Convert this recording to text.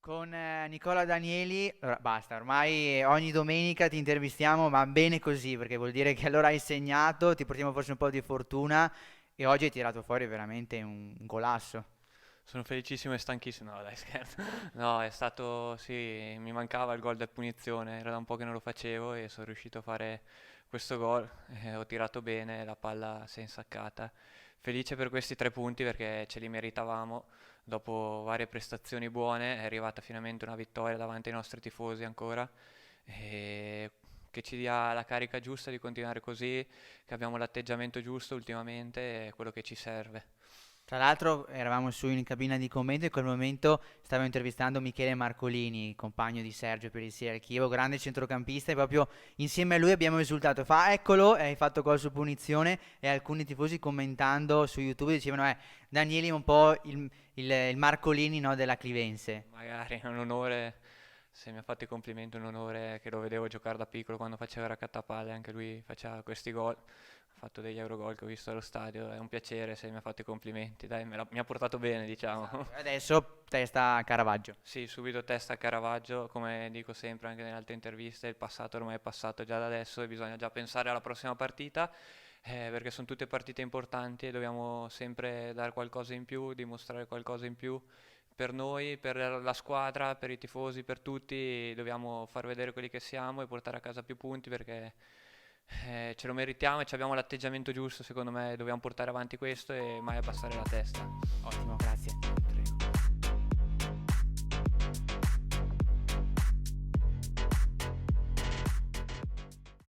Con Nicola Danieli, allora, basta, ormai ogni domenica ti intervistiamo, ma bene così, perché vuol dire che allora hai segnato, ti portiamo forse un po' di fortuna e oggi hai tirato fuori veramente un golasso. Sono felicissimo e stanchissimo. No, dai, scherzo. No, è stato, sì, mi mancava il gol da punizione, era da un po' che non lo facevo e sono riuscito a fare questo gol. Ho tirato bene, la palla si è insaccata. Felice per questi 3 punti perché ce li meritavamo. Dopo varie prestazioni buone è arrivata finalmente una vittoria davanti ai nostri tifosi ancora. E che ci dia la carica giusta di continuare così, che abbiamo l'atteggiamento giusto ultimamente, è quello che ci serve. Tra l'altro eravamo su in cabina di commento e in quel momento stavo intervistando Michele Marcolini, compagno di Sergio per il Siena Chievo, grande centrocampista e proprio insieme a lui abbiamo esultato. Fa eccolo, hai fatto gol su punizione e alcuni tifosi commentando su YouTube dicevano Danieli è un po' il Marcolini, no, della Clivense. Magari è un onore, se mi ha fatto i complimenti, è un onore che lo vedevo giocare da piccolo quando faceva raccattapalle, anche lui faceva questi gol, ha fatto degli Eurogol che ho visto allo stadio, è un piacere se mi ha fatto i complimenti, dai, mi ha portato bene, diciamo. Esatto, e adesso testa a Caravaggio. Sì, subito testa a Caravaggio, come dico sempre anche nelle altre interviste, il passato ormai è passato già da adesso e bisogna già pensare alla prossima partita, perché sono tutte partite importanti e dobbiamo sempre dare qualcosa in più, dimostrare qualcosa in più per noi, per la squadra, per i tifosi, per tutti, dobbiamo far vedere quelli che siamo e portare a casa più punti perché ce lo meritiamo e ci abbiamo l'atteggiamento giusto, secondo me dobbiamo portare avanti questo e mai abbassare la testa. Ottimo, grazie.